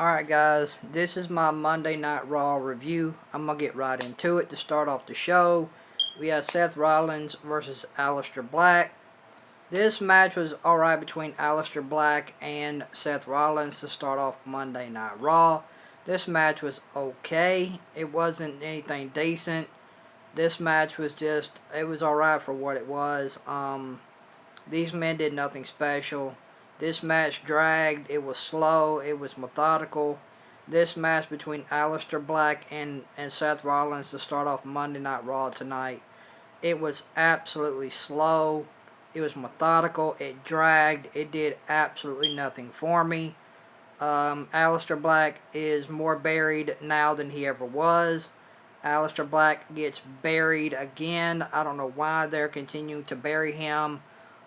Alright guys, this is my Monday Night Raw review. I'm going to get right into it. To start off the show, we have Seth Rollins versus Aleister Black. This match was alright between Aleister Black and Seth Rollins to start off Monday Night Raw. This match was okay. It wasn't anything decent. This match was just, it was alright for what it was. These men did nothing special. This match dragged, it was slow, it was methodical. This match between Aleister Black and Seth Rollins to start off Monday Night Raw tonight, it was absolutely slow, it was methodical, it dragged, it did absolutely nothing for me. Aleister Black is more buried now than he ever was. Aleister Black gets buried again. I don't know why they're continuing to bury him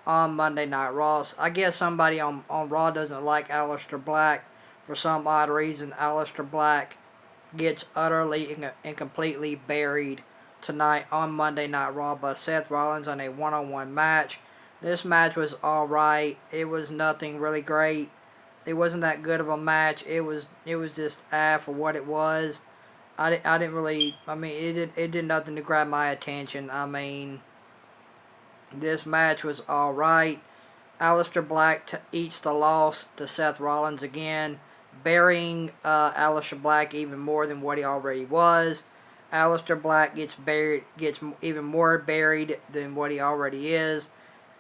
on Monday Night Raw. I guess somebody on Raw doesn't like Aleister Black for some odd reason. Aleister Black gets utterly and completely buried tonight on Monday Night Raw by Seth Rollins on a one-on-one match. This match was alright. It was nothing really great. It wasn't that good of a match. It was just for what it was. I didn't really, it did nothing to grab my attention. This match was alright. Aleister Black eats the loss to Seth Rollins again, burying Aleister Black even more than what he already was. Aleister Black gets even more buried than what he already is.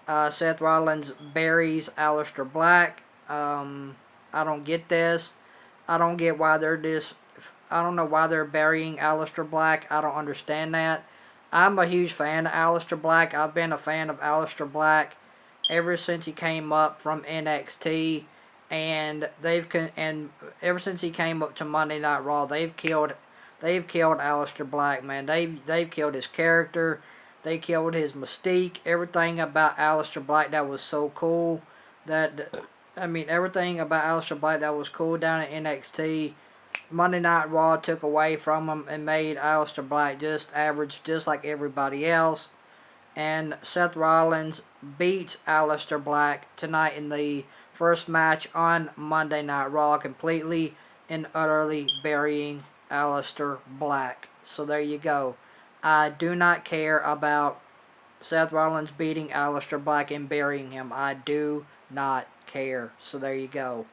Seth Rollins buries Aleister Black. I don't get this. I don't get why they're I don't know why they're burying Aleister Black. I don't understand that. I'm a huge fan of Aleister Black. I've been a fan of Aleister Black ever since he came up from NXT, and ever since he came up to Monday Night Raw, they've killed Aleister Black, man. They've killed his character. They killed his mystique. Everything about Aleister Black that was so cool. Everything about Aleister Black that was cool down at NXT, Monday Night Raw took away from him and made Aleister Black just average, just like everybody else. And Seth Rollins beats Aleister Black tonight in the first match on Monday Night Raw, completely and utterly burying Aleister Black. So there you go. I do not care about Seth Rollins beating Aleister Black and burying him. I do not care. So there you go.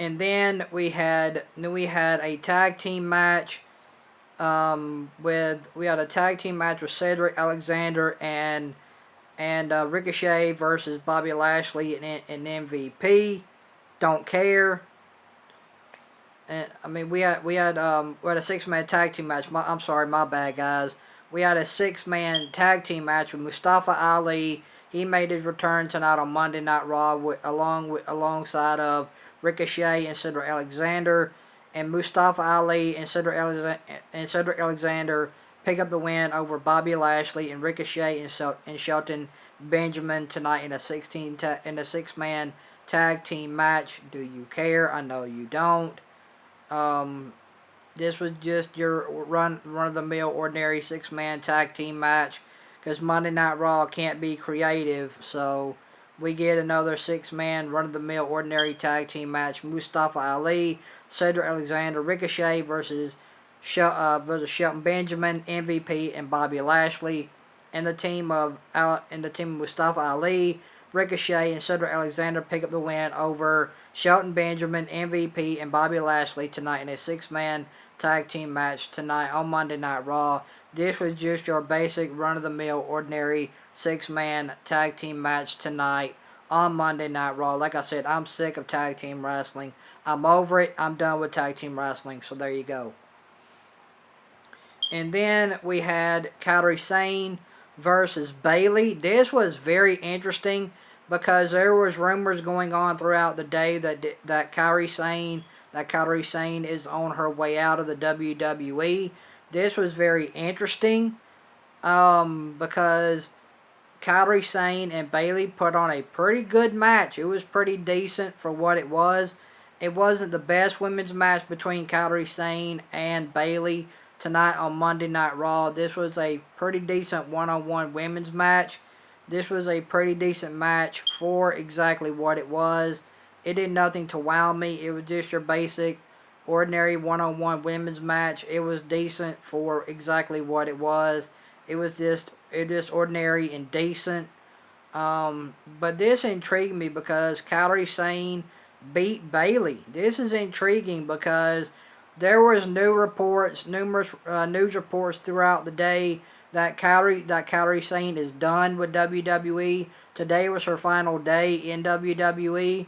And then we had a tag team match with Cedric Alexander and Ricochet versus Bobby Lashley and MVP. Don't care. And we had a 6-man tag team match. My bad, guys. We had a 6-man tag team match with Mustafa Ali. He made his return tonight on Monday Night Raw alongside of Ricochet and Cedric Alexander, and Mustafa Ali and Cedric Alexander pick up the win over Bobby Lashley and Ricochet and Shelton Benjamin tonight in a 6-man tag team match. Do you care? I know you don't. This was just your run-of-the-mill ordinary 6-man tag team match, because Monday Night Raw can't be creative, so we get another 6-man run-of-the-mill ordinary tag team match. Mustafa Ali, Cedric Alexander, Ricochet versus Shelton Benjamin, MVP, and Bobby Lashley. And the team of Mustafa Ali, Ricochet, and Cedric Alexander pick up the win over Shelton Benjamin, MVP, and Bobby Lashley tonight in a 6-man tag team match tonight on Monday Night Raw. This was just your basic run-of-the-mill ordinary 6-man tag team match tonight on Monday Night Raw. Like I said, I'm sick of tag team wrestling. I'm over it. I'm done with tag team wrestling. So there you go. And then we had Kairi Sane versus Bayley. This was very interesting because there was rumors going on throughout the day that Kairi Sane is on her way out of the WWE. This was very interesting because Kairi Sane and Bayley put on a pretty good match. It was pretty decent for what it was. It wasn't the best women's match between Kairi Sane and Bayley tonight on Monday Night Raw. This was a pretty decent one-on-one women's match. This was a pretty decent match for exactly what it was. It did nothing to wow me. It was just your basic, ordinary one-on-one women's match. It was decent for exactly what it was. It was just ordinary and decent. But this intrigued me because Kairi Sane beat Bayley. This is intriguing because there was numerous news reports throughout the day that Kairi Sane is done with WWE. Today was her final day in WWE,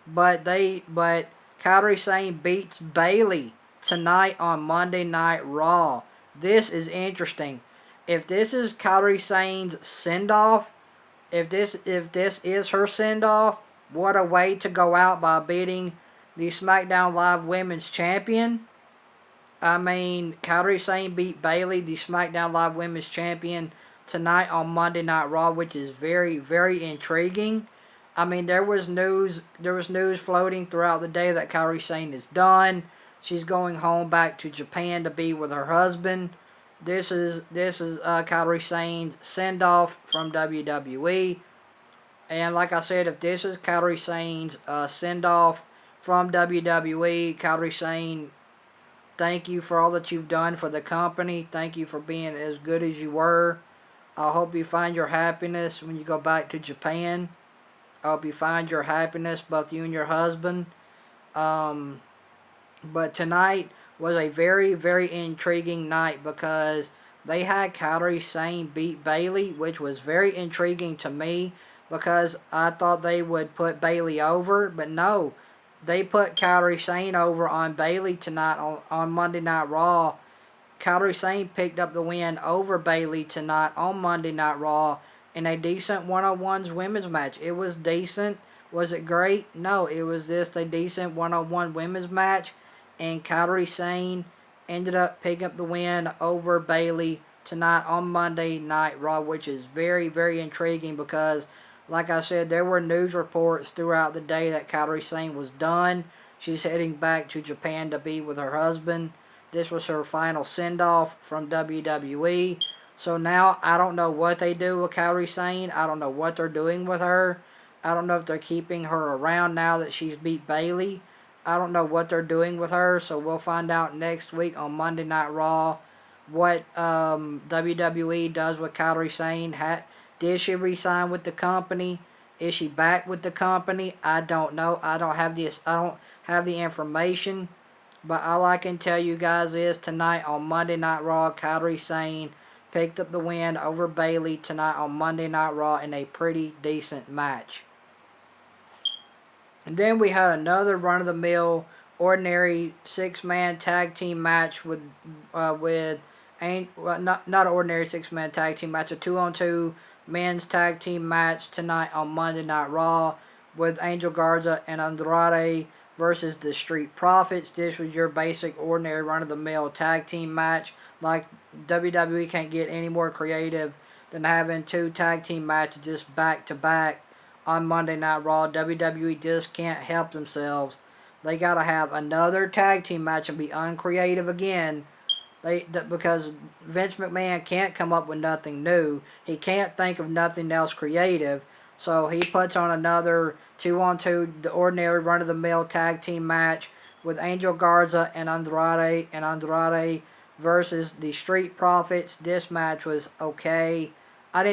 but Kairi Sane beats Bayley tonight on Monday Night Raw. This is interesting. If this is Kairi Sane's send off, if this is her send off, what a way to go out by beating the SmackDown Live Women's Champion. I mean, Kairi Sane beat Bayley, the SmackDown Live Women's Champion, tonight on Monday Night Raw, which is very, very intriguing. I mean, there was news floating throughout the day that Kairi Sane is done. She's going home back to Japan to be with her husband. This is Kairi Sane's send off from WWE. And like I said, if this is Kairi Sane's send off from WWE, Kairi Sane, thank you for all that you've done for the company. Thank you for being as good as you were. I hope you find your happiness when you go back to Japan. I hope you find your happiness, both you and your husband. But tonight was a very, very intriguing night because they had Kairi Sane beat Bayley, which was very intriguing to me because I thought they would put Bayley over, but no. They put Kairi Sane over on Bayley tonight on Monday Night Raw. Kairi Sane picked up the win over Bayley tonight on Monday Night Raw in a decent one-on-ones women's match. It was decent. Was it great? No, it was just a decent one-on-one women's match. And Kairi Sane ended up picking up the win over Bayley tonight on Monday Night Raw, which is very, very intriguing because, like I said, there were news reports throughout the day that Kairi Sane was done. She's heading back to Japan to be with her husband. This was her final send-off from WWE. So now I don't know what they do with Kairi Sane. I don't know what they're doing with her. I don't know if they're keeping her around now that she's beat Bayley. I don't know what they're doing with her, so we'll find out next week on Monday Night Raw what WWE does with Kairi Sane. Did she re-sign with the company? Is she back with the company? I don't know. I don't have the information. But all I can tell you guys is tonight on Monday Night Raw, Kairi Sane picked up the win over Bayley tonight on Monday Night Raw in a pretty decent match. And then we had another run-of-the-mill ordinary six-man tag team match not an ordinary six-man tag team match, a 2-on-2 men's tag team match tonight on Monday Night Raw with Angel Garza and Andrade versus the Street Profits. This was your basic ordinary run-of-the-mill tag team match. Like, WWE can't get any more creative than having two tag team matches just back-to-back on Monday Night Raw. WWE just can't help themselves. They gotta have another tag team match and be uncreative again. Because Vince McMahon can't come up with nothing new. He can't think of nothing else creative. So he puts on another 2-on-2, the ordinary run-of-the-mill tag team match with Angel Garza and Andrade versus the Street Profits. This match was okay. I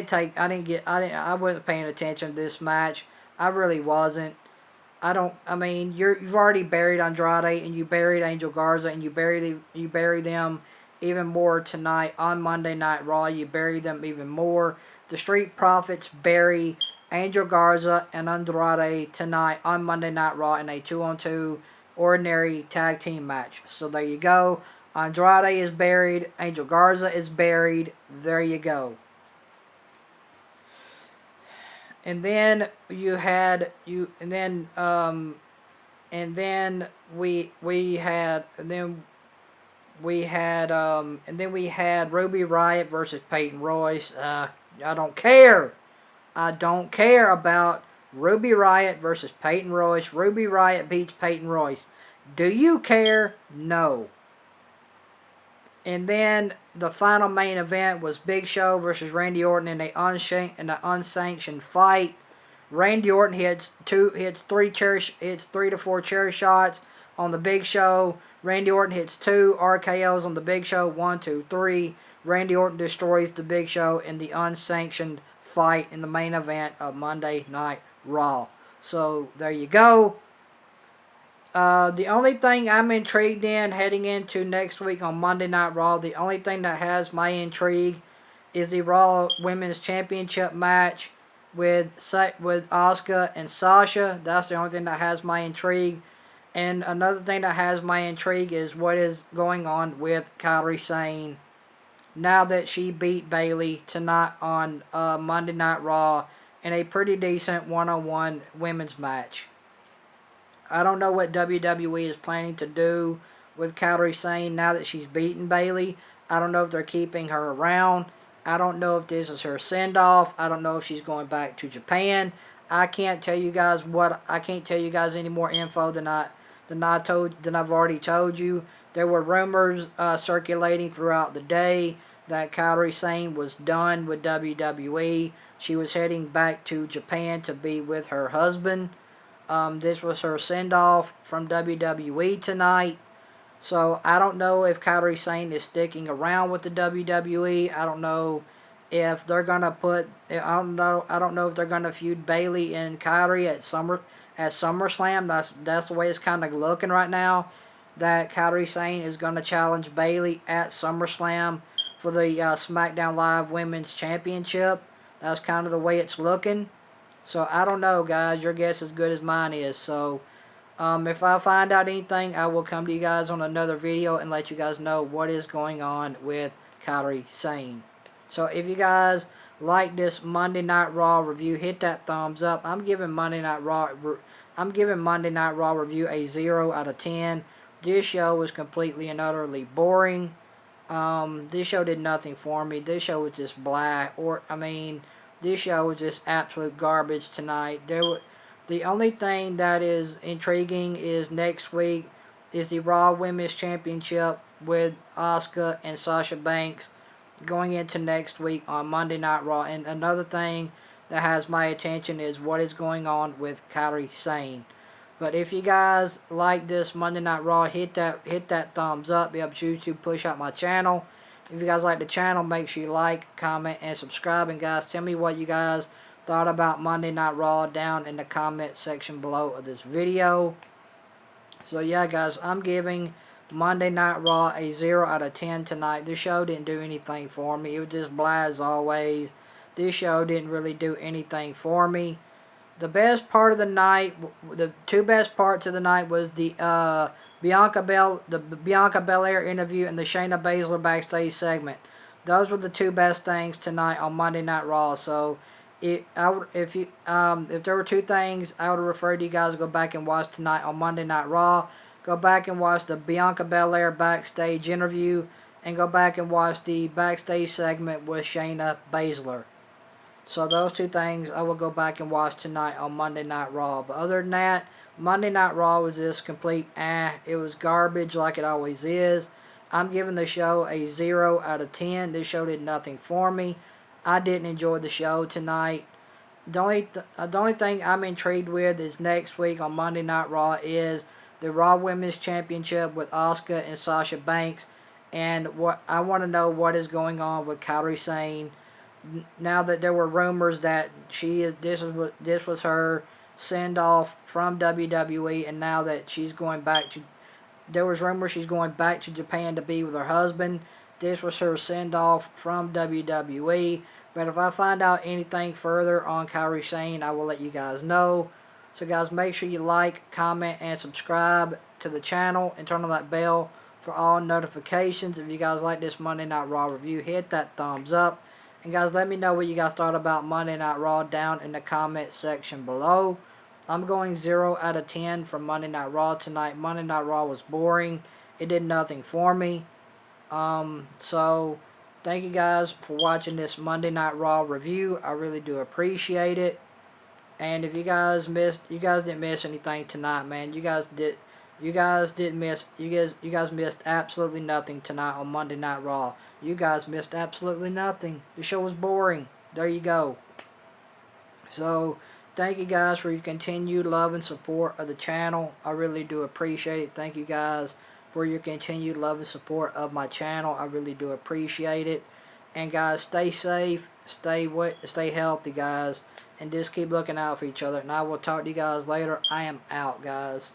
wasn't paying attention to this match. I really wasn't. You've already buried Andrade and you buried Angel Garza and you bury them even more tonight on Monday Night Raw. You bury them even more. The Street Profits bury Angel Garza and Andrade tonight on Monday Night Raw in a 2-on-2 ordinary tag team match. So there you go. Andrade is buried. Angel Garza is buried. There you go. And then we had Ruby Riott versus Peyton Royce. I don't care. I don't care about Ruby Riott versus Peyton Royce. Ruby Riott beats Peyton Royce. Do you care? No. And then the final main event was Big Show versus Randy Orton in an unsanctioned fight. Randy Orton hits 3 to 4 cherry shots on the Big Show. Randy Orton hits 2 RKO's on the Big Show. 1, 2, 3. Randy Orton destroys the Big Show in the unsanctioned fight in the main event of Monday Night Raw. So there you go. The only thing I'm intrigued in heading into next week on Monday Night Raw, the only thing that has my intrigue is the Raw Women's Championship match with Asuka and Sasha. That's the only thing that has my intrigue. And another thing that has my intrigue is what is going on with Kairi Sane now that she beat Bayley tonight on Monday Night Raw in a pretty decent one-on-one women's match. I don't know what WWE is planning to do with Kairi Sane now that she's beaten Bayley. I don't know if they're keeping her around. I don't know if this is her send-off. I don't know if she's going back to Japan. I can't tell you guys any more info than I've already told you. There were rumors circulating throughout the day that Kairi Sane was done with WWE. She was heading back to Japan to be with her husband. This was her send-off from WWE tonight. So I don't know if Kairi Sane is sticking around with the WWE. I don't know if they're gonna I don't know if they're gonna feud Bayley and Kairi at SummerSlam. That's the way it's kind of looking right now. That Kairi Sane is gonna challenge Bayley at SummerSlam for the SmackDown Live Women's Championship. That's kind of the way it's looking. So I don't know, guys. Your guess is as good as mine is. So if I find out anything, I will come to you guys on another video and let you guys know what is going on with Kairi Sane. So if you guys like this Monday Night Raw review, hit that thumbs up. I'm giving Monday Night Raw review a 0 out of 10. This show was completely and utterly boring. This show did nothing for me. This show was just blah. This show was just absolute garbage tonight. The only thing that is intriguing is next week is the Raw Women's Championship with Asuka and Sasha Banks going into next week on Monday Night Raw. And another thing that has my attention is what is going on with Kairi Sane. But if you guys like this Monday Night Raw, hit that thumbs up. It helps YouTube push out my channel. If you guys like the channel, make sure you like, comment, and subscribe. And guys, tell me what you guys thought about Monday Night Raw down in the comment section below of this video. So yeah, guys, I'm giving Monday Night Raw a 0 out of 10 tonight. This show didn't do anything for me. It was just blah as always. This show didn't really do anything for me. The best part of the night, the two best parts of the night was the Bianca Belair interview and the Shayna Baszler backstage segment. Those were the two best things tonight on Monday Night Raw. So if there were two things, I would refer to you guys to go back and watch tonight on Monday Night Raw. Go back and watch the Bianca Belair backstage interview, and go back and watch the backstage segment with Shayna Baszler. So those two things I will go back and watch tonight on Monday Night Raw. But other than that, Monday Night Raw was just complete It was garbage like it always is. I'm giving the show a 0 out of 10. This show did nothing for me. I didn't enjoy the show tonight. The only thing I'm intrigued with is next week on Monday Night Raw is the Raw Women's Championship with Asuka and Sasha Banks. And what I want to know what is going on with Kairi Sane. Now that there were rumors that this was her send off from WWE, and now that there was rumors she's going back to Japan to be with her husband. This was her send off from WWE. But if I find out anything further on Kairi Sane, I will let you guys know. So guys, make sure you like, comment, and subscribe to the channel, and turn on that bell for all notifications. If you guys like this Monday Night Raw review, hit that thumbs up. And guys, let me know what you guys thought about Monday Night Raw down in the comment section below. I'm going 0 out of 10 for Monday Night Raw tonight. Monday Night Raw was boring. It did nothing for me. So thank you guys for watching this Monday Night Raw review. I really do appreciate it. And if you guys didn't miss anything tonight, man. You guys missed absolutely nothing tonight on Monday Night Raw. You guys missed absolutely nothing. The show was boring. There you go. So Thank you guys for your continued love and support of the channel. I really do appreciate it. Thank you guys for your continued love and support of my channel. I really do appreciate it. And guys, stay safe, stay healthy, guys, and just keep looking out for each other. And I will talk to you guys later. I am out, guys.